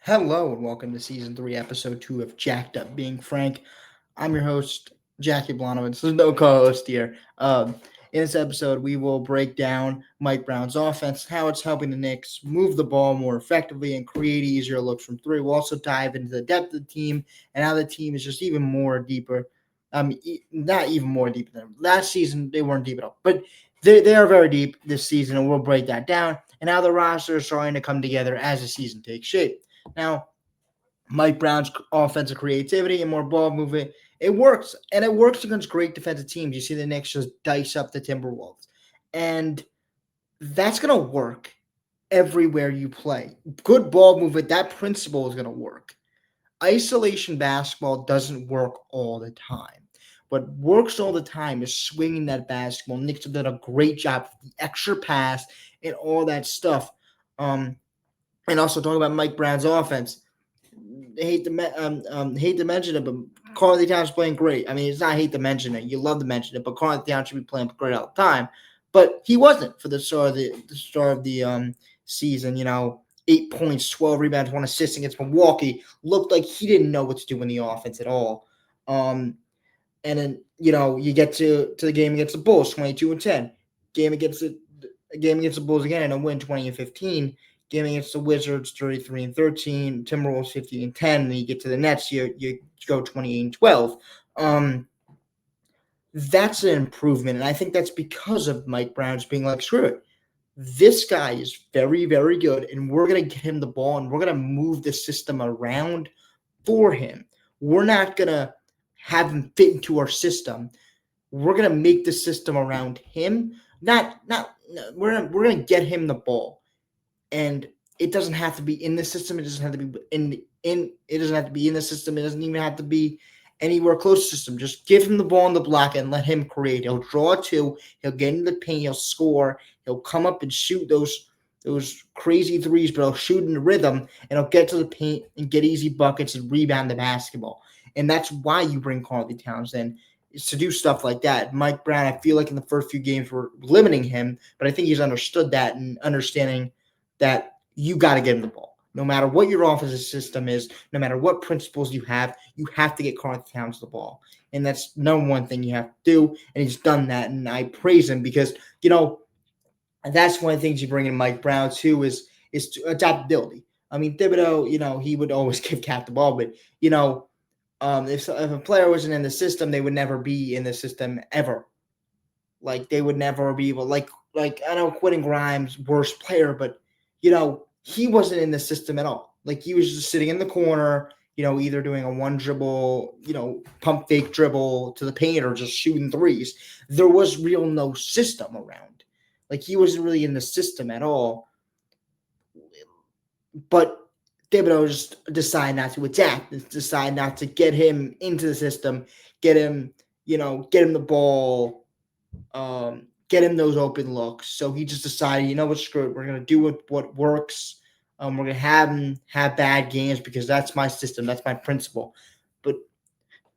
Hello and welcome to season 3, episode 2 of Jacked Up Being Frank. I'm your host, Jackie Blonowitz. There's no co-host here. In this episode, we will break down Mike Brown's offense, how it's helping the Knicks move the ball more effectively and create easier looks from three. We'll also dive into the depth of the team and how the team is just even more deeper. Not even more deep than last season. They weren't deep at all, but they are very deep this season, and we'll break that down and how the roster is starting to come together as the season takes shape. Now, Mike Brown's offensive creativity and more ball movement, it works. And it works against great defensive teams. You see the Knicks just dice up the Timberwolves. And that's going to work everywhere you play. Good ball movement, that principle is going to work. Isolation basketball doesn't work all the time. What works all the time is swinging that basketball. Knicks have done a great job with the extra pass and all that stuff. And also talking about Mike Brown's offense, hate to mention it, but Karl Towns playing great. I mean, it's not hate to mention it. You love to mention it, but Karl Towns should be playing great all the time. But he wasn't for the start of the season. 8 points, 12 rebounds, 1 assist against Milwaukee. Looked like he didn't know what to do in the offense at all. And then you get to the game against the Bulls, 22-10. Game against the Bulls again, and a win 20-15. Game against the Wizards, 33-13, Timberwolves 15-10, and you get to the Nets, you go 28-12. That's an improvement, and I think that's because of Mike Brown's being like, screw it. This guy is very, very good, and we're going to get him the ball, and we're going to move the system around for him. We're not going to have him fit into our system. We're going to make the system around him. We're going to get him the ball. And it doesn't have to be in the system. It doesn't have to be it doesn't have to be in the system. It doesn't even have to be anywhere close to the system. Just give him the ball in the block and let him create. He'll draw a two. He'll get into the paint. He'll score. He'll come up and shoot those crazy threes, but he'll shoot in the rhythm, and he'll get to the paint and get easy buckets and rebound the basketball. And that's why you bring Karl Towns in, is to do stuff like that. Mike Brown, I feel like in the first few games we're limiting him, but I think he's understood that and understanding that you got to get him the ball. No matter what your offensive system is, no matter what principles you have to get Karl Towns the ball. And that's number one thing you have to do. And he's done that. And I praise him because, that's one of the things you bring in Mike Brown too is adaptability. I mean, Thibodeau, he would always give Cat the ball, but, if a player wasn't in the system, they would never be in the system ever. Like, they would never be able, like I know Quentin Grimes, worst player, but he wasn't in the system at all. Like, he was just sitting in the corner, either doing a one dribble, pump fake dribble to the paint or just shooting threes. There was no system around. Like, he wasn't really in the system at all. But Thibodeau just decided not to attack, decide not to get him into the system, get him the ball, get him those open looks. So he just decided, what, screw it. We're going to do what works. We're going to have him have bad games because that's my system. That's my principle.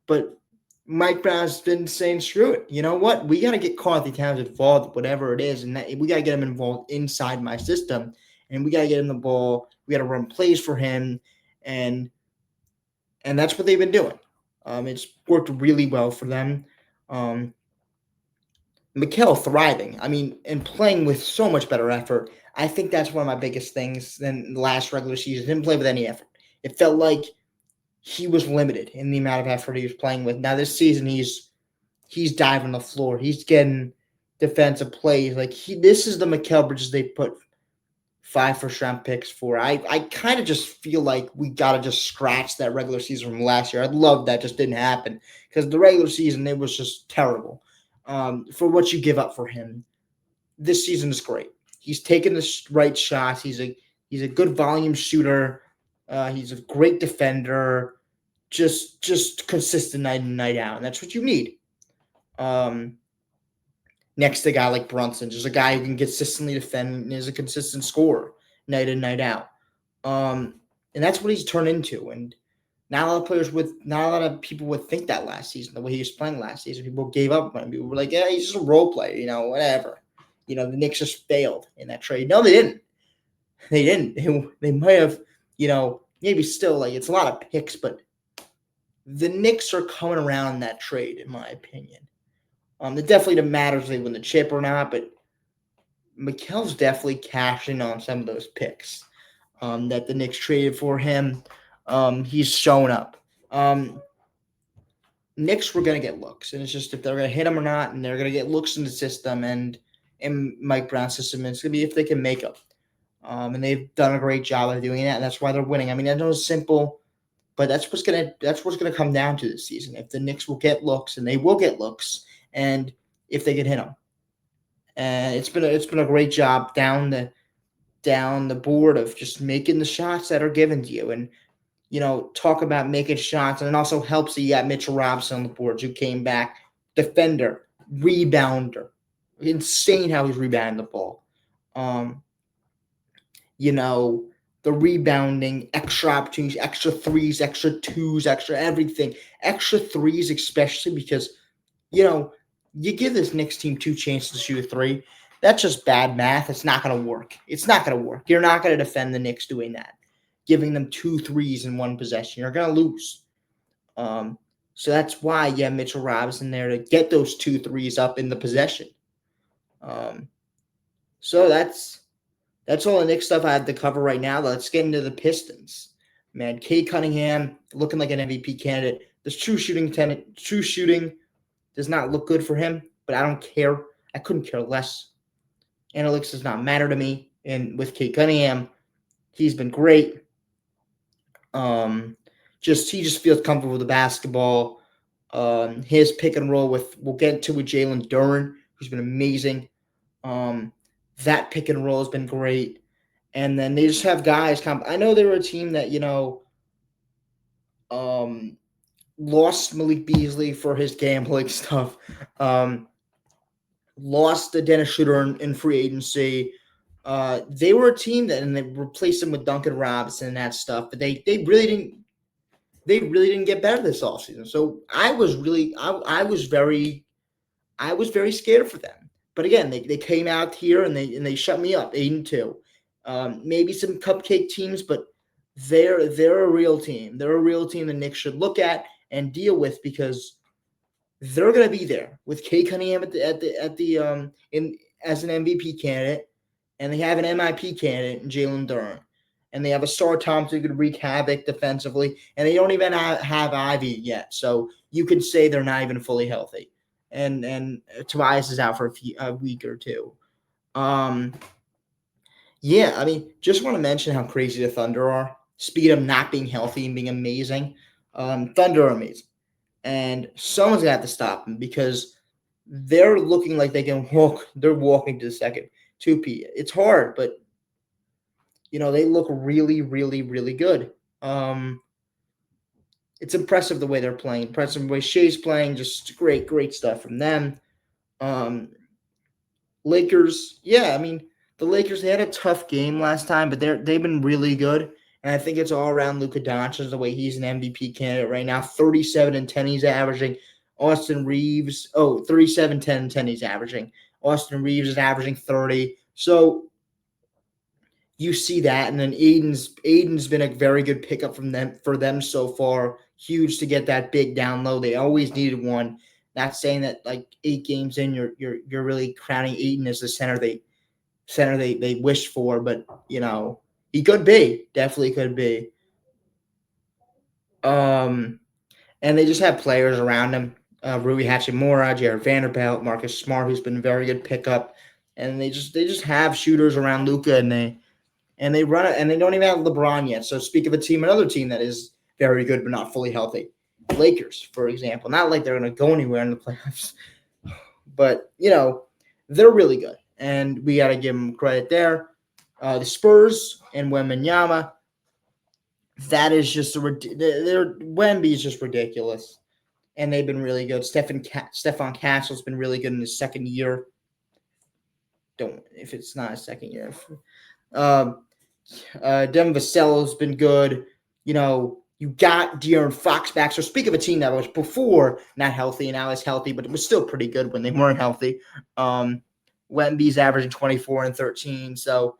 But Mike Brown's been saying, screw it. You know what? We got to get Karl Towns involved, whatever it is. And we got to get him involved inside my system. And we got to get him the ball. We got to run plays for him. And that's what they've been doing. It's worked really well for them. Mikal thriving. I mean, and playing with so much better effort. I think that's one of my biggest things than the last regular season. Didn't play with any effort. It felt like he was limited in the amount of effort he was playing with. Now this season, he's diving the floor. He's getting defensive plays. Like, this is the Mikal Bridges they put 5 first-round picks for. I kind of just feel like we got to just scratch that regular season from last year. I'd love that just didn't happen because the regular season, it was just terrible. For what you give up for him. This season is great. He's taking the right shots. He's a good volume shooter. He's a great defender. Just consistent night in, night out. And that's what you need. Next to a guy like Brunson, just a guy who can consistently defend and is a consistent scorer night in, night out. And that's what he's turned into. And not a lot of people would think that last season, the way he was playing last season. People gave up on him. People were like, yeah, he's just a role player, whatever. The Knicks just failed in that trade. No, they didn't. They didn't. They might have, maybe still like it's a lot of picks, but the Knicks are coming around that trade, in my opinion. It definitely matters if they win the chip or not, but Mikel's definitely cashing on some of those picks that the Knicks traded for him. He's showing up. Knicks were going to get looks, and it's just if they're going to hit him or not, and they're going to get looks in the system and in Mike Brown's system. It's going to be if they can make them. And they've done a great job of doing that, and that's why they're winning. I mean, I know it's simple, but that's what's gonna come down to this season. If the Knicks will get looks, and they will get looks, and if they can hit them, and it's been a great job down the board of just making the shots that are given to you, and talk about making shots, and it also helps that you got Mitchell Robinson on the board, who came back, defender, rebounder, insane how he's rebounding the ball. The rebounding, extra opportunities, extra threes, extra twos, extra everything, extra threes, especially because, you give this Knicks team 2 chances to shoot a three. That's just bad math. It's not going to work. It's not going to work. You're not going to defend the Knicks doing that, giving them 2 threes in one possession. You're going to lose. So that's why you have Mitchell Robinson there to get those 2 threes up in the possession. So that's all the Knicks stuff I have to cover right now. Let's get into the Pistons. Man, Cade Cunningham looking like an MVP candidate. This true shooting does not look good for him, but I don't care. I couldn't care less. Analytics does not matter to me. And with Cade Cunningham, he's been great. He just feels comfortable with the basketball. His pick and roll we'll get to with Jalen Duren, who's been amazing. That pick and roll has been great. And then they just have guys I know they were a team that, lost Malik Beasley for his gambling stuff. Lost the Dennis Schroeder in free agency. They were a team that, and they replaced him with Duncan Robinson and that stuff, but they really didn't get better this offseason. So I was very scared for them. But again, they came out here and they shut me up 8-2. Maybe some cupcake teams, but they're a real team. They're a real team the Knicks should look at and deal with, because they're going to be there with Cade Cunningham as an MVP candidate, and they have an MIP candidate in Jalen Duren, and they have a Star Thompson who could wreak havoc defensively, and they don't even have Ivy yet, so you could say they're not even fully healthy. And Tobias is out for a week or two. Yeah, I mean, just want to mention how crazy the Thunder are. Speed of not being healthy and being amazing. Thunder are amazing. And someone's going to have to stop them, because they're looking like they can walk. They're walking to the second 2P. It's hard, but, they look really, really, really good. It's impressive the way they're playing. Impressive the way Shea's playing. Just great stuff from them. Lakers, yeah, I mean, the Lakers, they had a tough game last time, but they've been really good. And I think it's all around Luka Doncic, the way he's an MVP candidate right now. 37-10 he's averaging. Austin Reeves, 37-10 he's averaging. Austin Reeves is averaging 30. So you see that, and then Aiden's been a very good pickup for them so far. Huge to get that big down low. They always needed one. Not saying that like 8 games in, you're really crowning Aiden as the center they wished for, but he could be, definitely could be. And they just have players around him. Rui Hachimura, Jared Vanderbilt, Marcus Smart, who's been a very good pickup, and they just have shooters around Luka, and they run it, and they don't even have LeBron yet. So speak of another team that is very good but not fully healthy. Lakers, for example. Not like they're going to go anywhere in the playoffs, but they're really good, and we got to give them credit there. The Spurs and Wembanyama, that is just Wemby is just ridiculous, and they've been really good. Stephon Castle's been really good in his second year. If it's not his second year. Devin Vassell's been good. You got De'Aaron Fox back. So speak of a team that was before not healthy and now is healthy, but it was still pretty good when they weren't healthy. Wemby's averaging 24 and 13. So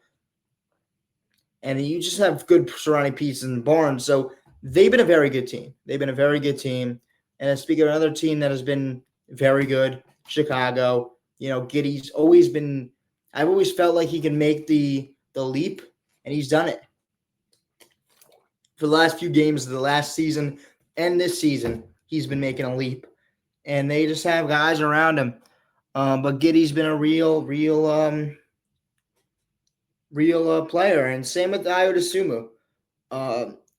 and you just have good surrounding pieces in Barnes. So they've been a very good team. They've been a very good team. And speaking of another team that has been very good, Chicago. Giddy's always been. I've always felt like he can make the leap, and he's done it for the last few games of the last season and this season. He's been making a leap, and they just have guys around him. But Giddy's been a real player, and same with Iota Sumu.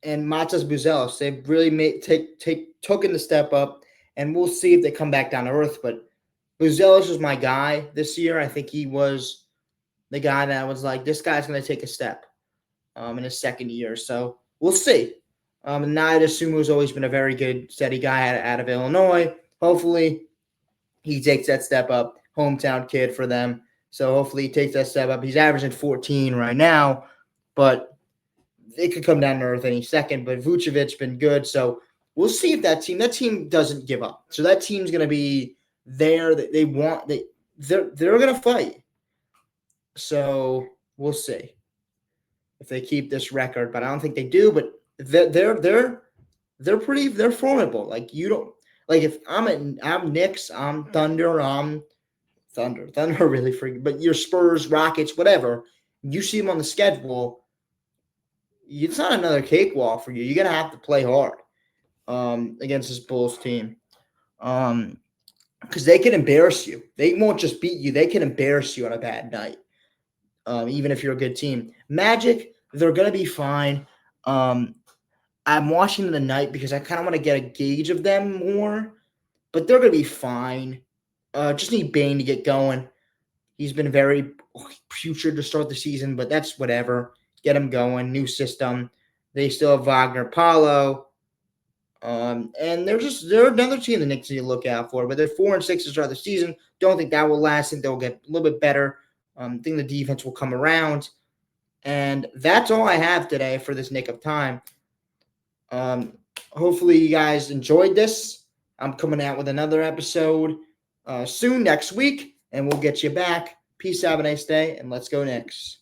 And Matas Buzelis. They've really taken the step up, and we'll see if they come back down to earth. But Buzelis was my guy this year. I think he was the guy that was like, this guy's going to take a step in his second year. So we'll see. And Naida Sumu has always been a very good, steady guy out of Illinois. Hopefully, he takes that step up. Hometown kid for them. So hopefully he takes that step up. He's averaging 14 right now, but it could come down to earth any second. But Vucevic's been good. So we'll see if that team doesn't give up. So that team's going to be there. They're going to fight. So we'll see if they keep this record, but I don't think they do. But they're formidable. Like if I'm Knicks, I'm Thunder, Thunder really freaking. But your Spurs, Rockets, whatever, you see them on the schedule. It's not another cakewalk for you. You're gonna have to play hard against this Bulls team. Because they can embarrass you. They won't just beat you. They can embarrass you on a bad night. Even if you're a good team. Magic, they're going to be fine. I'm watching them tonight because I kind of want to get a gauge of them more, but they're going to be fine. Just need Bane to get going. He's been very putrid to start the season, but that's whatever. Get him going. New system. They still have Wagner Paulo. And they're another team the Knicks need to look out for, but they're 4-6 to start the season. Don't think that will last. I think they'll get a little bit better. I think the defense will come around. And that's all I have today for this Knick of Time. Hopefully you guys enjoyed this. I'm coming out with another episode soon next week, and we'll get you back. Peace, have a nice day, and let's go Knicks.